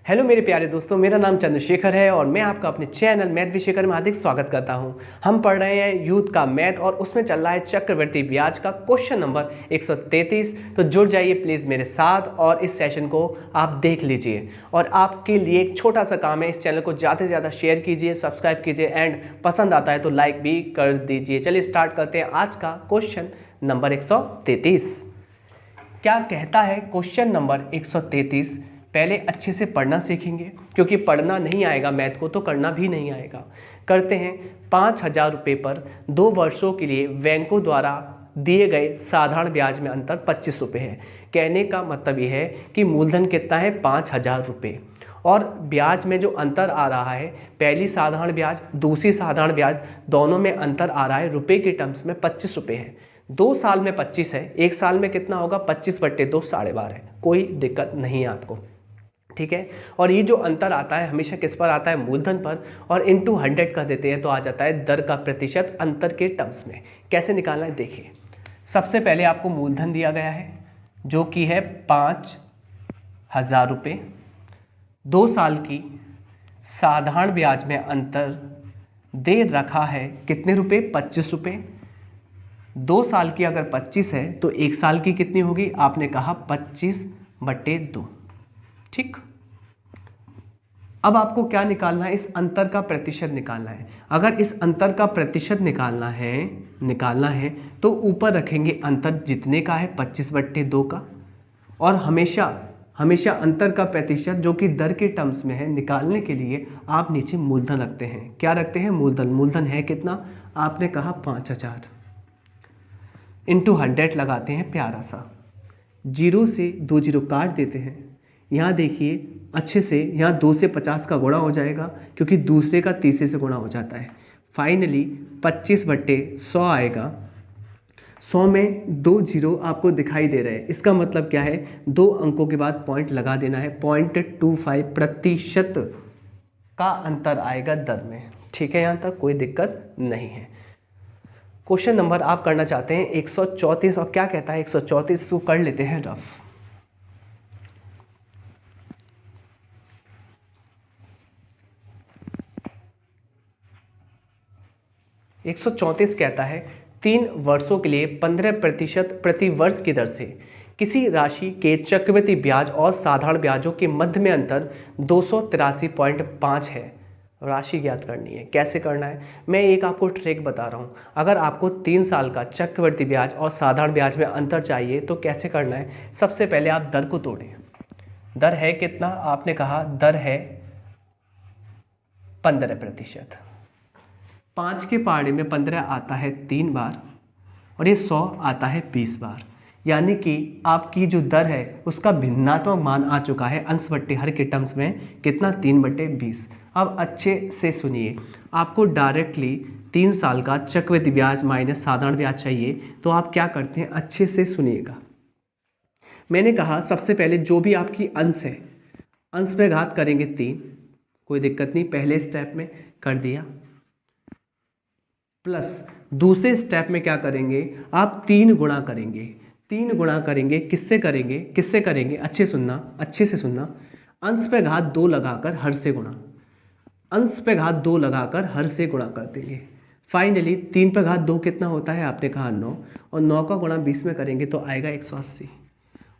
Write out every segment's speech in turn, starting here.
Hello मेरे प्यारे दोस्तों, मेरा नाम चंद्रशेखर है और मैं आपका अपने चैनल मैथ विशेखर में हार्दिक स्वागत करता हूं। हम पढ़ रहे हैं यूथ का मैथ और उसमें चल रहा है चक्रवृद्धि ब्याज का क्वेश्चन नंबर 133। तो जुड़ जाइए प्लीज़ मेरे साथ और इस सेशन को आप देख लीजिए। और आपके लिए एक छोटा सा काम है, इस चैनल को ज़्यादा से ज़्यादा शेयर कीजिए, सब्सक्राइब कीजिए एंड पसंद आता है तो लाइक भी कर दीजिए। चलिए स्टार्ट करते हैं आज का क्वेश्चन नंबर 133। क्या कहता है क्वेश्चन नंबर 133। पहले अच्छे से पढ़ना सीखेंगे, क्योंकि पढ़ना नहीं आएगा मैथ को तो करना भी नहीं आएगा। करते हैं 5,000 रुपये पर 2 वर्षों के लिए बैंकों द्वारा दिए गए साधारण ब्याज में अंतर 25 रुपये है। कहने का मतलब ये है कि मूलधन कितना है 5,000 रुपये और ब्याज में जो अंतर आ रहा है, पहली साधारण ब्याज दूसरी साधारण ब्याज दोनों में अंतर आ रहा है रुपये के टर्म्स में 25 रुपये है। 2 साल में 25 है, 1 साल में कितना होगा 25/2 12.5 है। कोई दिक्कत नहीं है आपको, ठीक है। और ये जो अंतर आता है हमेशा किस पर आता है, मूलधन पर, और इनटू 100 कर देते हैं तो आ जाता है दर का प्रतिशत अंतर के टर्म्स में। कैसे निकालना है देखिए। सबसे पहले आपको मूलधन दिया गया है जो कि है 5,000 रुपये। 2 साल की साधारण ब्याज में अंतर दे रखा है कितने रुपए, 25 रुपये। 2 साल की अगर 25 है तो 1 साल की कितनी होगी, आपने कहा 25/2, ठीक। अब आपको क्या निकालना है, इस अंतर का प्रतिशत निकालना है। अगर इस अंतर का प्रतिशत निकालना है तो ऊपर रखेंगे अंतर जितने का है 25/2 का, और हमेशा अंतर का प्रतिशत जो कि दर के टर्म्स में है निकालने के लिए आप नीचे मूलधन रखते हैं। क्या रखते हैं, मूलधन। मूलधन है कितना, आपने कहा 5,000 इंटू 100 लगाते हैं प्यारा सा, 0 से 2 0 काट देते हैं। यहाँ देखिए अच्छे से, यहाँ 2 से 50 का गुणा हो जाएगा क्योंकि दूसरे का तीसरे से गुणा हो जाता है। फाइनली 25/100 आएगा। 100 में 2 0 आपको दिखाई दे रहे हैं, इसका मतलब क्या है, 2 अंकों के बाद पॉइंट लगा देना है। 0.25% का अंतर आएगा दर में, ठीक है। यहाँ तक कोई दिक्कत नहीं है। क्वेश्चन नंबर आप करना चाहते हैं 134 और क्या कहता है 134 को कर लेते हैं रफ। 134 कहता है 3 वर्षों के लिए 15% प्रति वर्ष की दर से किसी राशि के चक्रवृद्धि ब्याज और साधारण ब्याजों के मध्य में अंतर 283.5 है। राशि ज्ञात करनी है। कैसे करना है, मैं एक आपको ट्रिक बता रहा हूँ। अगर आपको 3 साल का चक्रवृद्धि ब्याज और साधारण ब्याज में अंतर चाहिए तो कैसे करना है, सबसे पहले आप दर को तोड़ें। दर है कितना, आपने कहा दर है 15%। 5 के पहाड़े में 15 आता है 3 बार और ये 100 आता है 20 बार, यानी कि आपकी जो दर है उसका भिन्नात्मक मान आ चुका है अंश बट्टे हर के टर्म्स में कितना, 3/20। अब अच्छे से सुनिए, आपको डायरेक्टली 3 साल का चक्रवृद्धि ब्याज माइनस साधारण ब्याज चाहिए तो आप क्या करते हैं, अच्छे से सुनिएगा। मैंने कहा सबसे पहले जो भी आपकी अंश है, अंश पे घात करेंगे 3, कोई दिक्कत नहीं, पहले स्टेप में कर दिया। प्लस दूसरे स्टेप में क्या करेंगे, आप 3 गुणा करेंगे। 3 गुणा करेंगे किससे करेंगे, अच्छे से सुनना। अंश पे घात 2 लगाकर हर से गुणा, अंश पे घात 2 लगाकर हर से गुणा कर देंगे। फाइनली 3 पे घात 2 कितना होता है, आपने कहा 9, और 9 का गुणा 20 में करेंगे तो आएगा 180।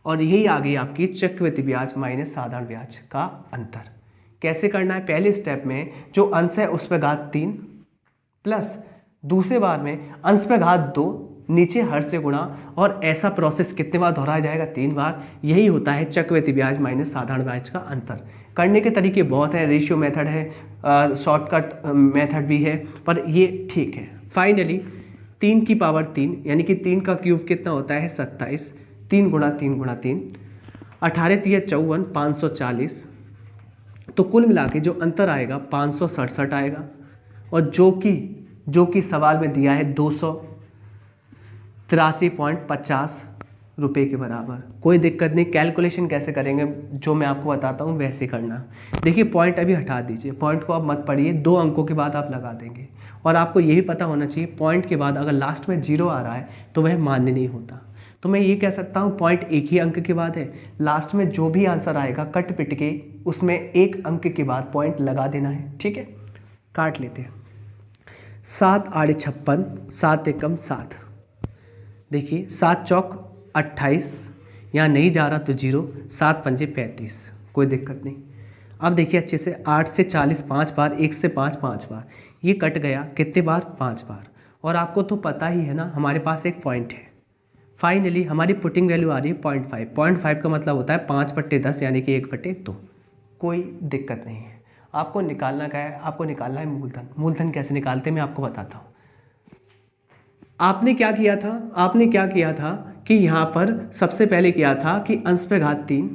और यही आ गई आपकी चक्रवृद्धि ब्याज माइनस साधारण ब्याज का अंतर। कैसे करना है, पहले स्टेप में जो अंश है उस पर घात 3 प्लस दूसरे बार में अंश पे घात 2 नीचे हर से गुणा, और ऐसा प्रोसेस कितने बार दोहराया जाएगा, 3 बार। यही होता है चक्रवृद्धि ब्याज माइनस साधारण ब्याज का अंतर। करने के तरीके बहुत हैं, रेशियो मेथड है, शॉर्टकट मेथड भी है, पर ये ठीक है। फाइनली 3 की पावर 3 यानी कि 3 का क्यूब कितना होता है 27, 3 गुणा 3 गुणा 3, 18 3 54, 540। तो कुल मिला के जो अंतर आएगा 567 आएगा, और जो कि सवाल में दिया है 283.50 रुपये के बराबर। कोई दिक्कत नहीं, कैलकुलेशन कैसे करेंगे जो मैं आपको बताता हूँ वैसे करना। देखिए पॉइंट अभी हटा दीजिए, पॉइंट को आप मत पढ़िए, 2 अंकों के बाद आप लगा देंगे। और आपको यही पता होना चाहिए पॉइंट के बाद अगर लास्ट में 0 आ रहा है तो वह मान्य नहीं होता। तो मैं ये कह सकता हूँ पॉइंट एक ही अंक के बाद है, लास्ट में जो भी आंसर आएगा कट पिट के उसमें एक अंक के बाद पॉइंट लगा देना है, ठीक है। काट लेते हैं। 7 आड़े 56, 7 एकम 7। देखिए 7 चौक 28, यहाँ नहीं जा रहा तो 0, 7 पंजे 35, कोई दिक्कत नहीं। अब देखिए अच्छे से, 8 से 40 5 बार, 1 से 5 5 बार, ये कट गया कितने बार, 5 बार। और आपको तो पता ही है ना, हमारे पास एक पॉइंट है। फाइनली हमारी पुटिंग वैल्यू आ रही है 0.5। 0.5 का मतलब होता है 5/10 यानी कि 1/2। कोई दिक्कत नहीं है। आपको निकालना क्या है, आपको निकालना है मूलधन। मूलधन कैसे निकालते हैं मैं आपको बताता हूँ। आपने क्या किया था कि यहाँ पर सबसे पहले किया था कि अंश पे घात 3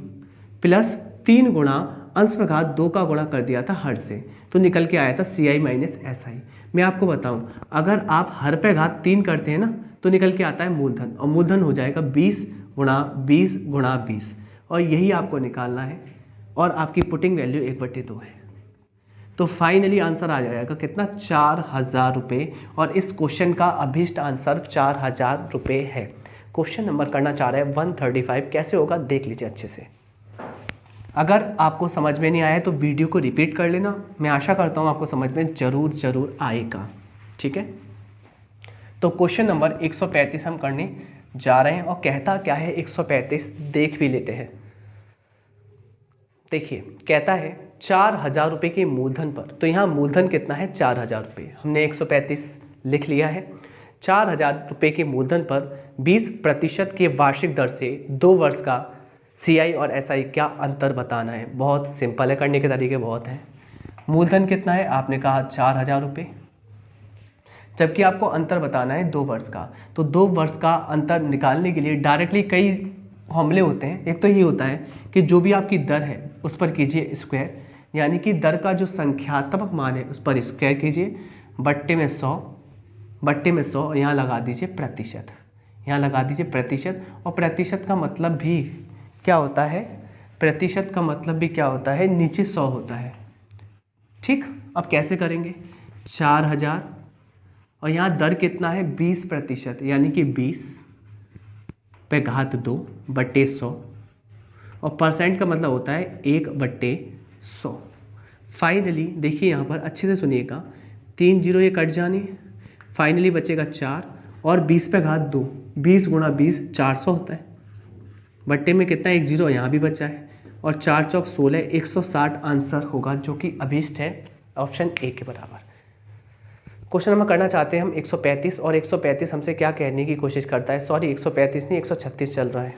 प्लस 3 गुणा अंश पे घात 2 का गुणा कर दिया था हर से, तो निकल के आया था CI माइनस SI। मैं आपको बताऊं, अगर आप हर पे घात 3 करते हैं ना तो निकल के आता है मूलधन, और मूलधन हो जाएगा 20 गुणा 20 गुणा 20, और यही आपको निकालना है। और आपकी पुटिंग वैल्यू 1/2 है। तो फाइनली आंसर आ जाएगा कितना, 4000 रुपये। और इस क्वेश्चन का अभीष्ट आंसर 4000 रुपये है। क्वेश्चन नंबर करना चाह रहे हैं 135, कैसे होगा देख लीजिए अच्छे से। अगर आपको समझ में नहीं आया तो वीडियो को रिपीट कर लेना, मैं आशा करता हूँ आपको समझ में ज़रूर आएगा, ठीक है। तो क्वेश्चन नंबर 135 हम करने जा रहे हैं, और कहता क्या है 135 देख भी लेते हैं। देखिए कहता है 4000 रुपये के मूलधन पर, तो यहाँ मूलधन कितना है 4000 रुपये, हमने 135 लिख लिया है। 4000 रुपये के मूलधन पर 20% के वार्षिक दर से 2 वर्ष का CI और SI क्या अंतर बताना है। बहुत सिंपल है, करने के तरीके बहुत हैं। मूलधन कितना है, आपने कहा 4000 रुपये, जबकि आपको अंतर बताना है 2 वर्ष का। तो 2 वर्ष का अंतर निकालने के लिए डायरेक्टली कई फॉर्मूले होते हैं। एक तो ये होता है कि जो भी आपकी दर है उस पर कीजिए स्क्वायर, यानी कि दर का जो संख्यात्मक मान है उस पर स्क्वायर कीजिए, बट्टे में 100 और यहाँ लगा दीजिए प्रतिशत, यहाँ लगा दीजिए प्रतिशत। और प्रतिशत का मतलब भी क्या होता है, प्रतिशत का मतलब भी क्या होता है, नीचे 100 होता है, ठीक। अब कैसे करेंगे, 4000 और यहाँ दर कितना है 20%, यानी कि 20 पे घात 2 बट्टे 100, और परसेंट का मतलब होता है 1/100। फाइनली देखिए यहाँ पर अच्छे से सुनिएगा, 3 0 ये कट जाने, फाइनली बचेगा 4, और 20 पे घात 2, 20 गुणा 20 400 होता है, बट्टे में कितना 1 0 यहाँ भी बचा है, और 4 चौक 16, 160 आंसर होगा, जो कि अभीष्ट है ऑप्शन ए के बराबर। क्वेश्चन नंबर करना चाहते हैं हम 135, और 135 हमसे क्या कहने की कोशिश करता है, सॉरी 135 नहीं 136 चल रहा है।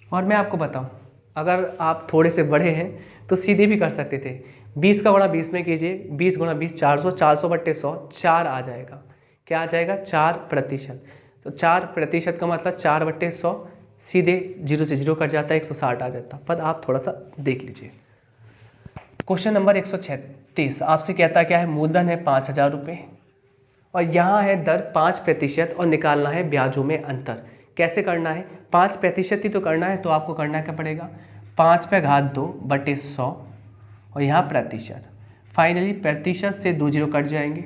और मैं आपको बताऊं, अगर आप थोड़े से बड़े हैं तो सीधे भी कर सकते थे, 20 का गुणा 20 में कीजिए, 20 गुणा 20 400, 400 बट्टे 100 4 आ जाएगा। क्या आ जाएगा, 4%। तो 4% का मतलब 4/100, सीधे 0 से 0 कट जाता है, 160 आ जाता। पर आप थोड़ा सा देख लीजिए। क्वेश्चन नंबर 136 आपसे कहता क्या है, मूलधन है 5000 रुपये, और यहाँ है दर 5% और निकालना है ब्याजों में अंतर। कैसे करना है, 5% ही तो करना है, तो आपको करना क्या पड़ेगा, 5 पे घात 2 बटे 100, और यहाँ प्रतिशत। फाइनली प्रतिशत से 2 0 कट जाएंगे,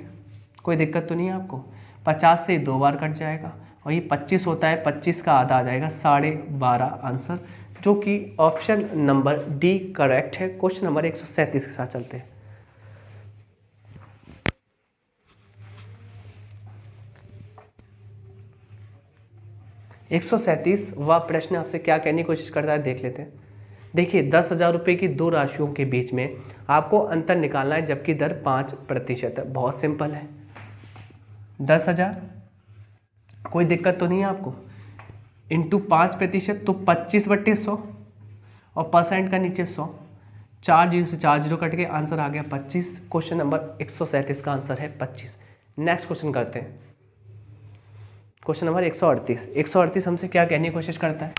कोई दिक्कत तो नहीं है आपको। 50 से 2 बार कट जाएगा, और ये 25 होता है, 25 का आधा आ जाएगा, 12.5 आंसर, जो कि ऑप्शन नंबर डी करेक्ट है। क्वेश्चन नंबर 137 के साथ चलते हैं। एक 137 वह प्रश्न आपसे क्या कहने की कोशिश करता है, देख लेते हैं। देखिए 10,000 रुपये की 2 राशियों के बीच में आपको अंतर निकालना है, जबकि दर 5% है। बहुत सिंपल है, 10,000, कोई दिक्कत तो नहीं है आपको, इंटू 5% तो 25/100, और परसेंट का नीचे 100, 4 0 से 4 0 कट के आंसर आ गया 25। क्वेश्चन नंबर 137 का आंसर है 25। नेक्स्ट क्वेश्चन करते हैं, क्वेश्चन नंबर 138। 138 हमसे क्या कहने की कोशिश करता है,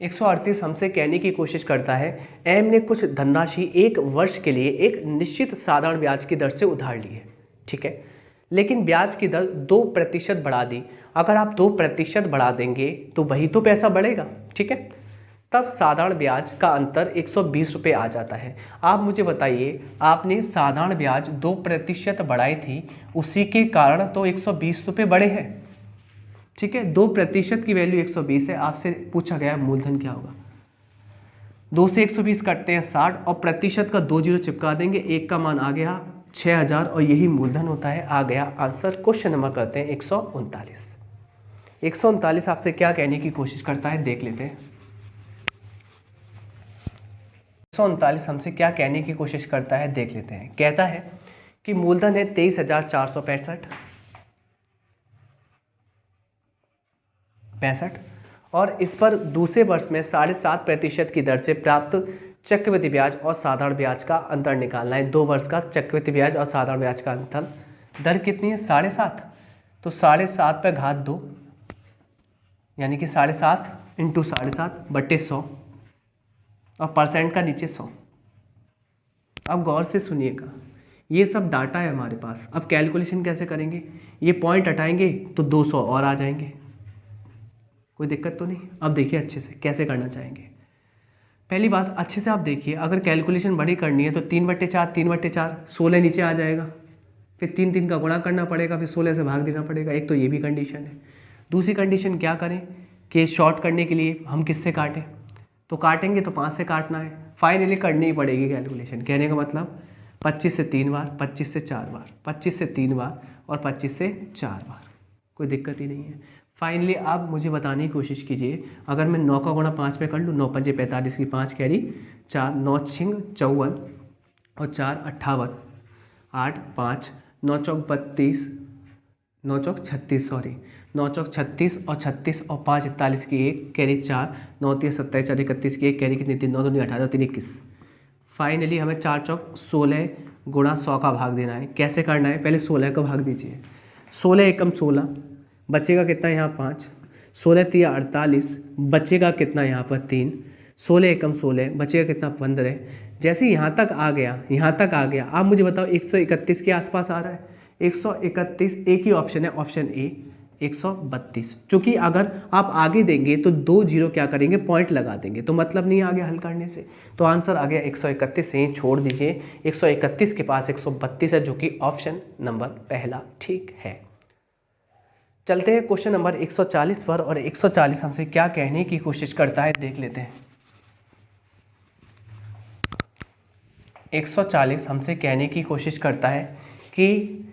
138 हमसे कहने की कोशिश करता है, एम ने कुछ धनराशि 1 वर्ष के लिए एक निश्चित साधारण ब्याज की दर से उधार ली है, ठीक है, लेकिन ब्याज की दर 2% बढ़ा दी। अगर आप 2% बढ़ा देंगे तो वही तो पैसा बढ़ेगा, ठीक है। तब साधारण ब्याज का अंतर 120 रुपये आ जाता है। आप मुझे बताइए, आपने साधारण ब्याज 2% बढ़ाई थी, उसी के कारण तो 120 रुपये बढ़े हैं। ठीक है, 2% की वैल्यू 120 है। आपसे पूछा गया मूलधन क्या होगा। 2 से 120 कटते हैं 60 और प्रतिशत का 2 जीरो चिपका देंगे, एक का मान आ गया 6000 और यही मूलधन होता है। आ गया आंसर। क्वेश्चन नंबर करते हैं 139। 139 आपसे क्या कहने की कोशिश करता है देख लेते हैं। 139 हमसे क्या कहने की कोशिश करता है देख लेते हैं। कहता है कि मूलधन है 23,465 और इस पर दूसरे वर्ष में 7.5% की दर से प्राप्त चक्रवृद्धि ब्याज और साधारण ब्याज का अंतर निकालना है। 2 वर्ष का चक्रवृद्धि ब्याज और साधारण ब्याज का अंतर दर कितनी है 7.5, तो 7.5 पे घात 2 यानी कि 7.5 इंटू 7.5/100 और परसेंट का नीचे 100। अब गौर से सुनिएगा, ये सब डाटा है हमारे पास। अब कैलकुलेशन कैसे करेंगे, ये पॉइंट हटाएंगे तो 200 और आ जाएंगे, कोई दिक्कत तो नहीं। अब देखिए अच्छे से कैसे करना चाहेंगे। पहली बात अच्छे से आप देखिए, अगर कैलकुलेशन बड़ी करनी है तो 3/4 3/4 16 नीचे आ जाएगा, फिर 3 का गुणा करना पड़ेगा, फिर 16 से भाग देना पड़ेगा। एक तो ये भी कंडीशन है। दूसरी कंडीशन क्या करें कि शॉर्ट करने के लिए हम किससे काटें, तो काटेंगे तो 5 से काटना है। फाइनली करनी ही पड़ेगी कैलकुलेशन। कहने का मतलब 25 से 3 बार, 25 से 4 बार, 25 से 3 बार और 25 से 4 बार, कोई दिक्कत ही नहीं है। फाइनली आप मुझे बताने की कोशिश कीजिए, अगर मैं 9 का गुणा 5 में कर लूँ, 9 पंजे 45 की 5 कैरी 4, 9 छिंग 54 और 4 58, 8 5 9 चौक 32, 9 चौक 36 सॉरी 9 चौक 36 और 36 और 5 41 की 1 कैरी 4, 9 3 27 4 31 की 1 कैरी कितनी 3, 9 2 18 3 21। फाइनली हमें 4 चौक 16 गुणा 100 का भाग देना है। कैसे करना है, पहले 16 का भाग दीजिए। 16 एकम 16, बचेगा कितना यहाँ 5, 16 3 48, बचेगा कितना यहाँ पर 3, 16 एकम 16, बचेगा कितना 15। जैसे यहाँ तक आ गया, यहाँ तक आ गया, आप मुझे बताओ 131 के आसपास आ रहा है। 131 एक ही ऑप्शन है, ऑप्शन ए 132। चूँकि अगर आप आगे देंगे तो 2 जीरो क्या करेंगे, पॉइंट लगा देंगे, तो मतलब नहीं आ गया हल करने से। तो आंसर आ गया 131, से ही छोड़ दीजिए। 131 के पास 132 है, जो कि ऑप्शन नंबर पहला ठीक है। चलते हैं क्वेश्चन नंबर 140 पर, और 140 हमसे क्या कहने की कोशिश करता है देख लेते हैं। 140 हमसे कहने की कोशिश करता है कि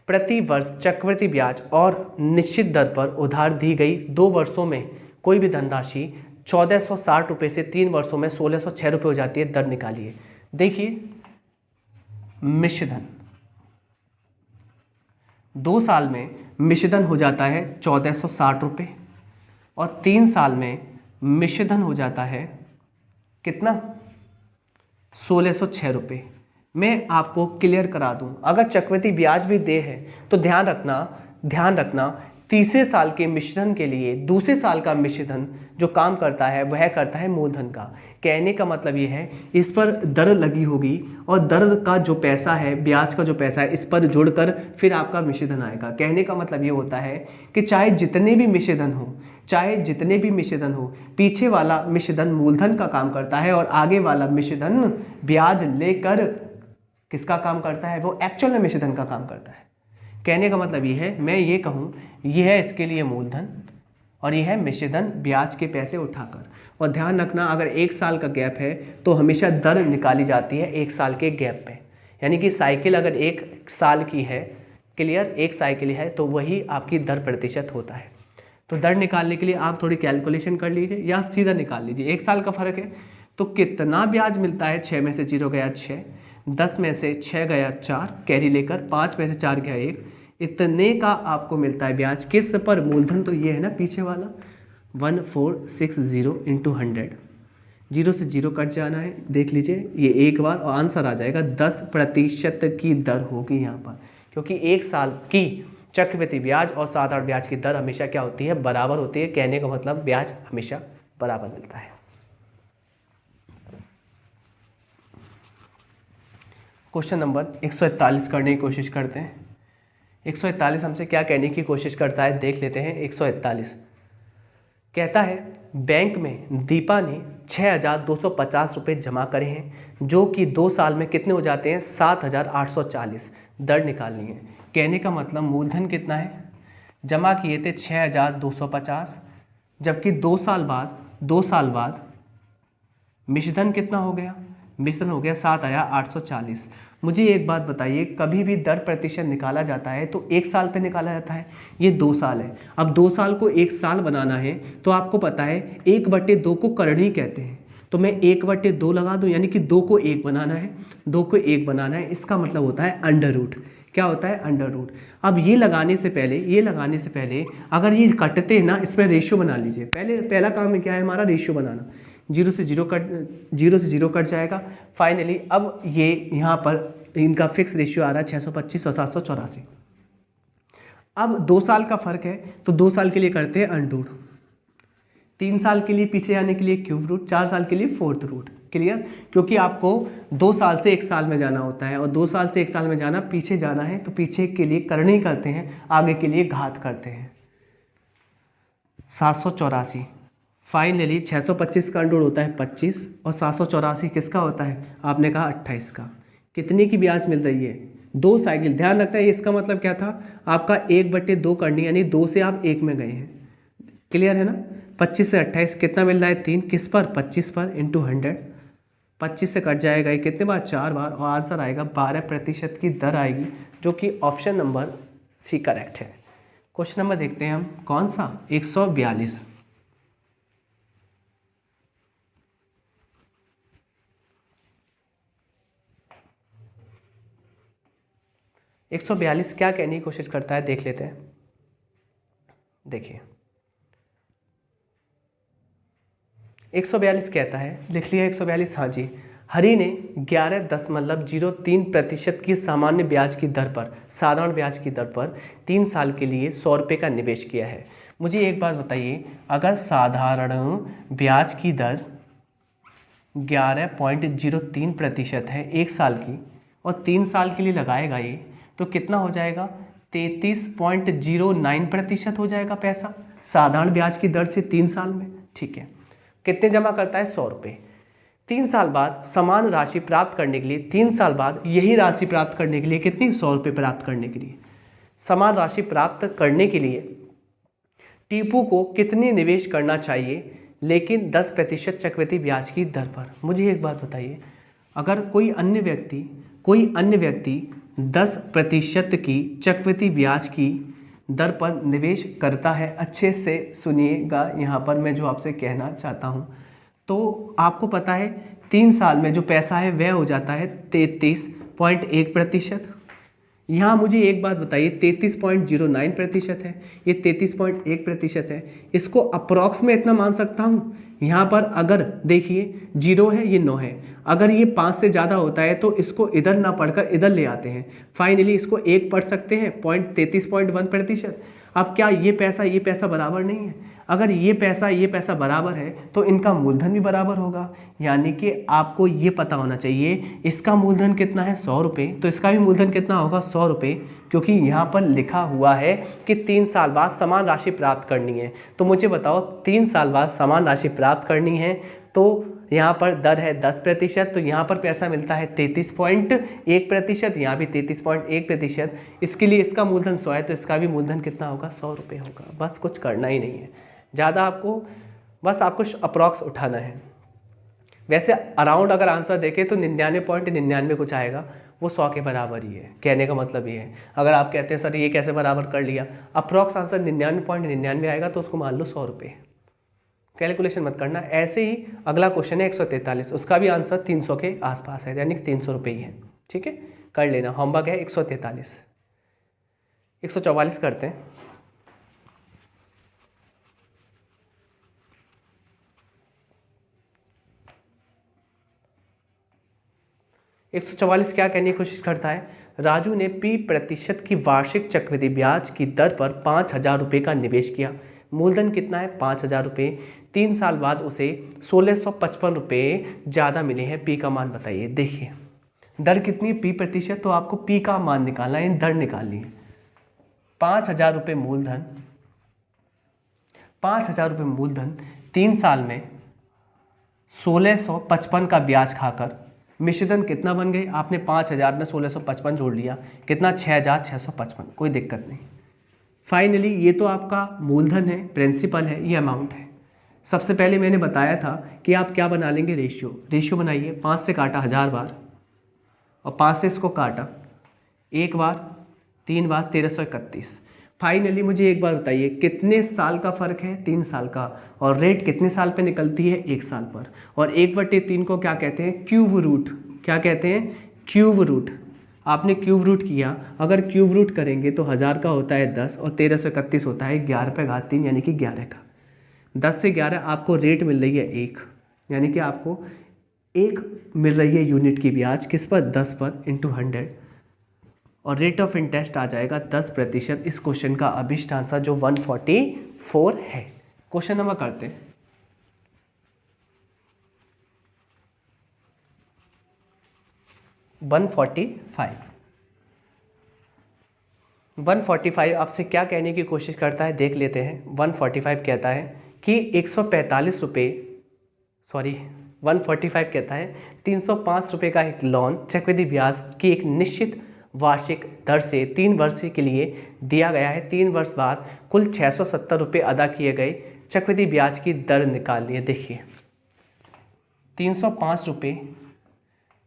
प्रति वर्ष चक्रवृद्धि ब्याज और निश्चित दर पर उधार दी गई 2 वर्षों में कोई भी धनराशि 1460 रुपये से 3 वर्षों में 1606 रुपये हो जाती है। दर निकालिए। देखिए मिश्रधन 2 साल में मिश्रधन हो जाता है 1460 रुपये और 3 साल में मिश्रधन हो जाता है कितना 1606 रुपये। मैं आपको क्लियर करा दूं, अगर चक्रवृद्धि ब्याज भी दे है तो ध्यान रखना तीसरे साल के मिश्रधन के लिए दूसरे साल का मिश्रधन जो काम करता है वह करता है मूलधन का। कहने का मतलब ये है, इस पर दर लगी होगी और दर का जो पैसा है, ब्याज का जो पैसा है, इस पर जोड़कर फिर आपका मिश्रधन आएगा। कहने का मतलब ये होता है कि चाहे जितने भी मिश्रधन हो, पीछे वाला मिश्रधन मूलधन का काम करता है और आगे वाला मिश्रधन ब्याज लेकर किसका काम करता है, वो एक्चुअल में मिश्रधन का काम करता है। कहने का मतलब ये है, मैं ये कहूँ ये है इसके लिए मूलधन और ये है मिश्रधन ब्याज के पैसे उठाकर। और ध्यान रखना, अगर 1 साल का गैप है तो हमेशा दर निकाली जाती है 1 साल के गैप पे। यानी कि साइकिल अगर 1 साल की है, क्लियर, 1 साइकिल है, तो वही आपकी दर प्रतिशत होता है। तो दर निकालने के लिए आप थोड़ी कैलकुलेशन कर लीजिए या सीधा निकाल लीजिए। 1 साल का फर्क है तो कितना ब्याज मिलता है, 6 में से 0 गया 6, 10 में से 6 गया 4 कैरी लेकर, 5 में से 4 गया 1, इतने का आपको मिलता है ब्याज। किस पर, मूलधन तो ये है ना पीछे वाला 1460 इंटू 100, 0 से 0 कट जाना है। देख लीजिए ये एक बार और आंसर आ जाएगा 10% की दर होगी यहाँ पर, क्योंकि 1 साल की चक्रवृद्धि ब्याज और साधारण ब्याज की दर हमेशा क्या होती है, बराबर होती है। कहने का मतलब ब्याज हमेशा बराबर मिलता है। क्वेश्चन नंबर 141 करने की कोशिश करते हैं। 141 हमसे क्या कहने की कोशिश करता है देख लेते हैं। 141 कहता है बैंक में दीपा ने 6,250 रुपये जमा करे हैं जो कि 2 साल में कितने हो जाते हैं 7,840। दर निकालनी है। कहने का मतलब मूलधन कितना है, जमा किए थे 6,250, जबकि 2 साल बाद मिश्रधन कितना हो गया, मिश्रधन हो गया 7,840। मुझे एक बात बताइए, कभी भी दर प्रतिशत निकाला जाता है तो 1 साल पे निकाला जाता है, ये 2 साल है। अब 2 साल को 1 साल बनाना है तो आपको पता है 1/2 को करणी कहते हैं, तो मैं 1/2 लगा दूं, यानी कि 2 को 1 बनाना है, 2 को 1 बनाना है, इसका मतलब होता है अंडर रूट। क्या होता है, अंडर रूट। अब ये लगाने से पहले अगर ये कटते हैं ना, इसमें रेशियो बना लीजिए। पहला काम क्या है हमारा, रेशियो बनाना। 0 से 0 कट जाएगा। फाइनली अब ये यहाँ पर इनका फिक्स रेशियो आ रहा है 625 और 784। अब 2 साल का फर्क है तो 2 साल के लिए करते हैं अंडर रूट, 3 साल के लिए पीछे आने के लिए क्यूब रूट, 4 साल के लिए फोर्थ रूट। क्लियर, क्योंकि आपको 2 साल से 1 साल में जाना होता है और 2 साल से 1 साल में जाना, पीछे जाना है तो पीछे के लिए करणी करते हैं, आगे के लिए घात करते हैं। 784। फाइनली 625 का अंडर होता है 25 और 784 किसका होता है, आपने कहा 28 का। कितने की ब्याज मिल रही है, 2 साइकिल। ध्यान रखना है, इसका मतलब क्या था, आपका 1/2 करनी, यानी 2 से आप 1 में गए हैं। क्लियर है ना। 25 से 28 कितना मिल रहा है, 3, किस पर, 25 पर इंटू 100। 25 से कट जाएगा ये कितने बार, 4 बार, और आंसर आएगा 12% की दर आएगी, जो कि ऑप्शन नंबर सी करेक्ट है। क्वेश्चन नंबर देखते हैं हम, कौन सा, 142। 142 क्या कहने की कोशिश करता है, देख लेते हैं। देखिए 142 कहता है, लिख लिया 142, हाँ जी। हरि ने 11.03% की सामान्य ब्याज की दर पर, साधारण ब्याज की दर पर 3 साल के लिए 100 रुपये का निवेश किया है। मुझे एक बात बताइए, अगर साधारण ब्याज की दर 11.03% है 1 साल की, और 3 साल के लिए लगाएगा ये, तो कितना हो जाएगा, 33.09% हो जाएगा पैसा, साधारण ब्याज की दर से 3 साल में। ठीक है, कितने जमा करता है, 100 रुपये। 3 साल बाद समान राशि प्राप्त करने के लिए, 3 साल बाद यही राशि प्राप्त करने के लिए, कितनी, 100 रुपये प्राप्त करने के लिए, समान राशि प्राप्त करने के लिए टीपू को कितने निवेश करना चाहिए, लेकिन 10% चक्रवृद्धि ब्याज की दर पर। मुझे एक बात बताइए, अगर कोई अन्य व्यक्ति 10% की चक्रवृद्धि ब्याज की दर पर निवेश करता है, अच्छे से सुनिएगा यहाँ पर मैं जो आपसे कहना चाहता हूँ, तो आपको पता है 3 साल में जो पैसा है वह हो जाता है 33.1%। यहाँ मुझे एक बात बताइए, 33.09% है, ये 33.1% है, इसको अप्रॉक्स में इतना मान सकता हूँ। यहाँ पर अगर देखिए 0 है, ये 9 है, अगर ये 5 से ज़्यादा होता है तो इसको इधर ना पढ़कर इधर ले आते हैं, फाइनली इसको 1 पढ़ सकते हैं, 33.1%। अब क्या ये पैसा बराबर नहीं है, अगर ये पैसा बराबर है तो इनका मूलधन भी बराबर होगा, यानी कि आपको ये पता होना चाहिए इसका मूलधन कितना है, 100 रुपये, तो इसका भी मूलधन कितना होगा, 100 रुपये, क्योंकि यहाँ पर लिखा हुआ है कि 3 साल बाद समान राशि प्राप्त करनी है। तो मुझे बताओ 3 साल बाद समान राशि प्राप्त करनी है, तो यहाँ पर दर है 10%, तो यहाँ पर पैसा मिलता है 33.1%, यहाँ भी 33.1%। इसके लिए इसका मूलधन 100 है, तो इसका भी मूलधन कितना होगा, 100 रुपये होगा। बस कुछ करना ही नहीं है ज़्यादा, आपको अप्रॉक्स उठाना है। वैसे अराउंड अगर आंसर देखें तो 99.99 कुछ आएगा, वो 100 के बराबर ही है। कहने का मतलब ये है, अगर आप कहते हैं सर ये कैसे बराबर कर लिया, अप्रॉक्स आंसर 99.99 आएगा तो उसको मान लो 100 रुपये। कैलकुलेशन मत करना। ऐसे ही अगला क्वेश्चन है 143, उसका भी आंसर 300 के आसपास है, यानी कि 300 रुपये ही है। ठीक है, कर लेना, होमवर्क है 143। 144 करते हैं। एक 144 क्या कहने की कोशिश करता है, राजू ने P% की वार्षिक चक्रवृद्धि ब्याज की दर पर 5,000 रुपये का निवेश किया। मूलधन कितना है, 5,000 रुपये। 3 साल बाद उसे 1,655 रुपये ज़्यादा मिले हैं। P का मान बताइए। देखिए दर कितनी है, P%, तो आपको P का मान निकालना है, दर निकालनी है। 5,000 रुपये मूलधन 5,000 रुपये मूलधन 3 साल में 1655 का ब्याज खाकर मिश्रधन कितना बन गई? आपने 5,000 में 1655 जोड़ लिया, कितना? 6,655। कोई दिक्कत नहीं। फाइनली ये तो आपका मूलधन है, प्रिंसिपल है, ये अमाउंट है। सबसे पहले मैंने बताया था कि आप क्या बना लेंगे? रेशियो बनाइए। 5 से काटा 1000 बार और 5 से इसको काटा 1 बार, 3 बार, 1331। फाइनली मुझे एक बार बताइए कितने साल का फ़र्क है? 3 साल का। और रेट कितने साल पे निकलती है? 1 साल पर। और 1/3 को क्या कहते हैं? Cube root. क्या कहते हैं? Cube root. आपने क्यूब रूट किया, अगर क्यूब रूट करेंगे तो 1000 का होता है 10 और 1331 होता है 11/3 यानी कि 11 का। 10 से 11 आपको रेट मिल रही है 1, यानी कि आपको 1 मिल रही है यूनिट की ब्याज। किस पर? 10 पर इंटू 100 और रेट ऑफ इंटरेस्ट आ जाएगा 10%। इस क्वेश्चन का अभिष्ट आंसर जो 144 है। क्वेश्चन नंबर करते हैं। वन 145 आपसे क्या कहने की कोशिश करता है देख लेते हैं। 145 कहता है कि 145 रुपये, सॉरी 145 कहता है 305 रुपये का एक लोन चक्रवृद्धि ब्याज की एक निश्चित वार्षिक दर से 3 वर्ष के लिए दिया गया है। 3 वर्ष बाद कुल 670 रुपये अदा किए गए। चक्रवृद्धि ब्याज की दर निकालनी है। देखिए 305 रुपये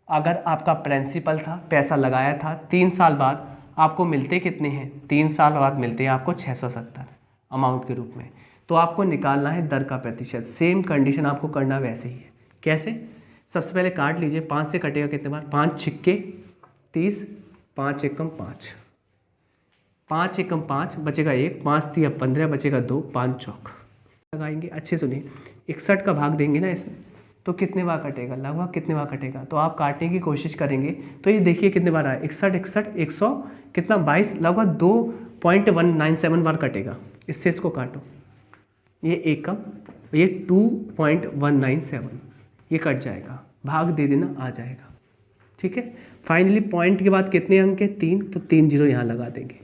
अगर आपका प्रिंसिपल था, पैसा लगाया था, 3 साल बाद आपको मिलते कितने हैं? 3 साल बाद मिलते हैं आपको 670 अमाउंट के रूप में। तो आपको निकालना है दर का प्रतिशत। सेम कंडीशन आपको करना वैसे ही है। कैसे? सबसे पहले काट लीजिए। 5 से कटेगा कितने बार? 5 छिक्के 30, 5 एकम 5, 5 एकम 5 बचेगा 1, 5 तिया 15 बचेगा 2, 5 चौक लगाएंगे। अच्छे सुनिए, 61 का भाग देंगे ना इसमें, तो कितने बार कटेगा? लगभग कितने बार कटेगा? तो आप काटने की कोशिश करेंगे तो ये देखिए कितने बार आया। 61 100 कितना? 22, लगभग 2.197 बार कटेगा। इससे इसको काटो, ये एकम, ये 2.197, ये कट जाएगा, भाग दे देना, आ जाएगा। ठीक है। फाइनली पॉइंट के बाद कितने अंक है? 3, तो 3 जीरो यहाँ लगा देंगे।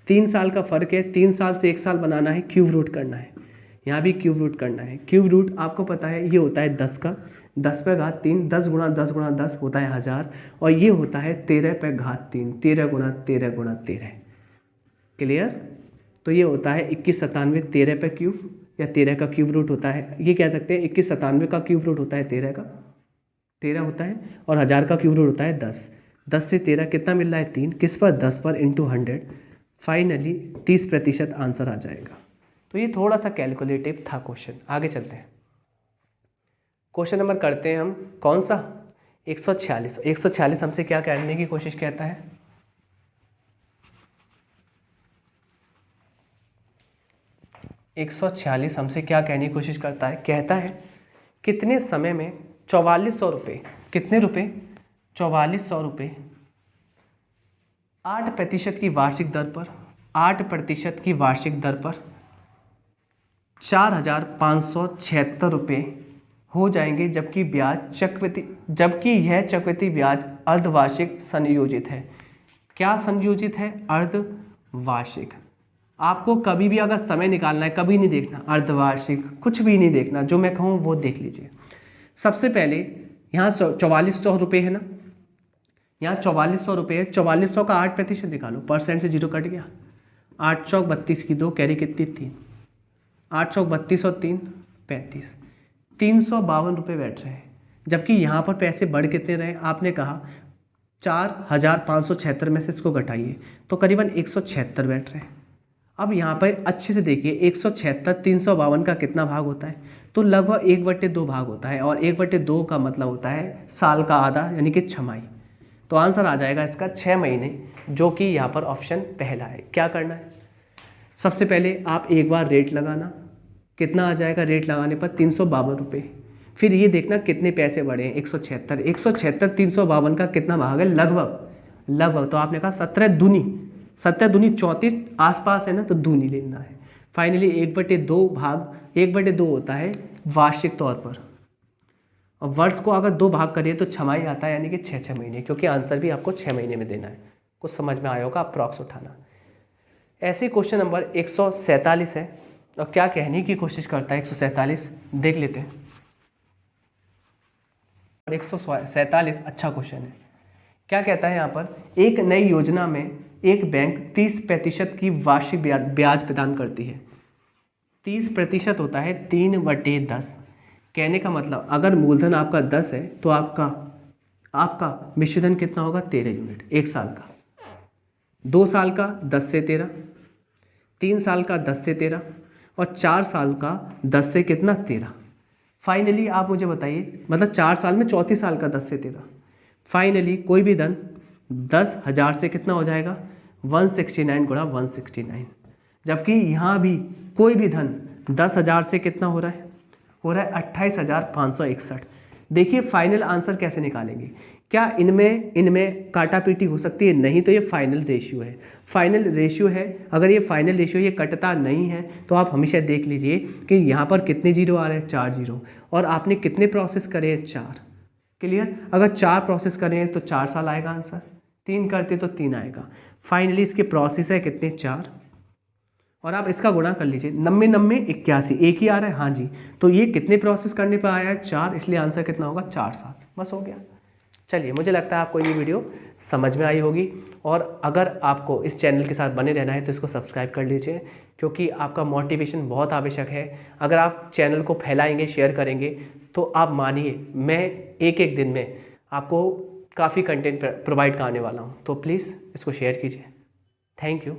3 साल का फ़र्क है, 3 साल से 1 साल बनाना है, क्यूब रूट करना है। यहाँ भी क्यूब रूट करना है। क्यूब रूट आपको पता है ये होता है 10 का, 10/3, 10 गुणा 10 गुणा 10 होता है 1000, और ये होता है 13/3, 13 गुणा 13 गुणा 13। क्लियर? तो ये होता है 2197, 13 पे क्यूब या 13 का क्यूब रूट होता है। ये कह सकते हैं 2197 का क्यूब रूट होता है 13 का, 13 होता है, और 1000 का क्यूब रूट होता है 10। 10 से 13 कितना मिल रहा है? 3। किस पर? 10 पर इंटू 100। फाइनली 30% आंसर आ जाएगा। तो ये थोड़ा सा कैलकुलेटिव था क्वेश्चन। आगे चलते हैं। क्वेश्चन नंबर करते हैं हम कौन सा? 146। 146 हमसे क्या करने की कोशिश कहता है? हमसे क्या कहने की कोशिश करता है? कहता है कितने समय में 4400 रुपये, कितने रुपये? 4400 रुपये 8% की वार्षिक दर पर, 8% की वार्षिक दर पर 4,576 रुपये हो जाएंगे, जबकि यह चक्रवृद्धि ब्याज अर्धवार्षिक संयोजित है। क्या संयोजित है? अर्धवार्षिक। आपको कभी भी अगर समय निकालना है, कभी नहीं देखना अर्धवार्षिक, कुछ भी नहीं देखना, जो मैं कहूँ वो देख लीजिए। सबसे पहले यहाँ 4400 रुपये है ना, यहाँ 4400 रुपये है। 4400 का 8% निकालो, परसेंट से 0 कट गया। 8 चौक 32 की 2 कैरी कितनी? 3। 8 चौक 32 और 3 35, 352 रुपये बैठ रहे हैं। जबकि यहाँ पर पैसे बढ़ कितने रहे? आपने कहा 4,576 में से इसको घटाइए तो करीबन 176 बैठ रहे हैं। अब यहाँ पर अच्छे से देखिए, 176 352 का कितना भाग होता है? तो लगभग 1/2 भाग होता है, और 1/2 का मतलब होता है साल का आधा, यानी कि 6 माही। तो आंसर आ जाएगा इसका 6 महीने, जो कि यहाँ पर ऑप्शन पहला है। क्या करना है? सबसे पहले आप एक बार रेट लगाना, कितना आ जाएगा रेट लगाने पर? 352 रुपये। फिर ये देखना कितने पैसे बढ़े हैं, 176। 176 352 का कितना भाग है? लगभग तो आपने कहा 17 दूनी 34 आसपास है ना, तो दूनी लेना है। फाइनली 1/2 भाग 1/2 होता है वार्षिक तौर पर, और वर्ष को अगर 2 भाग करिए तो 6 माही आता है, यानी कि 6 महीने, क्योंकि आंसर भी आपको 6 महीने में देना है। कुछ समझ में आया होगा, अप्रॉक्स उठाना। ऐसे क्वेश्चन नंबर 147 है। और क्या कहने की कोशिश करता है 147, देख लेते हैं। और 147 अच्छा क्वेश्चन है। क्या कहता है यहाँ पर, एक नई योजना में एक बैंक 30% की वार्षिक ब्याज प्रदान करती है। 30% होता है 3/10। कहने का मतलब अगर मूलधन आपका 10 है तो आपका विशुद्धन कितना होगा, 13 यूनिट 1 साल का। 2 साल का 10 से 13, 3 साल का 10 से 13 और 4 साल का 10 से कितना, 13। फाइनली आप मुझे बताइए, मतलब 4 साल में 34 साल का 10 से 13। फाइनली कोई भी धन 10,000 से कितना हो जाएगा, 169 गुणा 169। जबकि यहाँ भी कोई भी धन 10,000 से कितना हो रहा है, 28,561। देखिए फाइनल आंसर कैसे निकालेंगे, क्या इनमें काटा पीटी हो सकती है, नहीं, तो ये फाइनल रेशियो है। फाइनल रेशियो है, अगर ये फाइनल रेशियो ये कटता नहीं है तो आप हमेशा देख लीजिए कि यहाँ पर कितने जीरो आ रहे हैं, 4 जीरो, और आपने कितने प्रोसेस करे हैं, 4। क्लियर। अगर 4 प्रोसेस करें हैं तो 4 साल आएगा आंसर, 3 करते तो 3 आएगा। फाइनली इसके प्रोसेस है कितने, 4, और आप इसका गुणा कर लीजिए, 90 90 81, एक ही आ रहा है, हाँ जी। तो ये कितने प्रोसेस करने पर आया है, 4, इसलिए आंसर कितना होगा, 4 साल। बस हो गया। चलिए, मुझे लगता है आपको ये वीडियो समझ में आई होगी, और अगर आपको इस चैनल के साथ बने रहना है तो इसको सब्सक्राइब कर लीजिए, क्योंकि आपका मोटिवेशन बहुत आवश्यक है। अगर आप चैनल को फैलाएंगे, शेयर करेंगे, तो आप मानिए मैं एक दिन में आपको काफ़ी कंटेंट प्रोवाइड कराने वाला हूँ। तो प्लीज़ इसको शेयर कीजिए। Thank you.